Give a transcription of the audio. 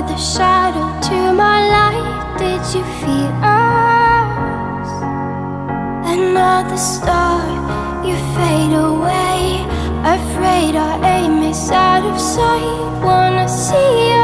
another shadow to my light. Did you feel us? Another star, you fade away. Afraid our aim is out of sight. Wanna see you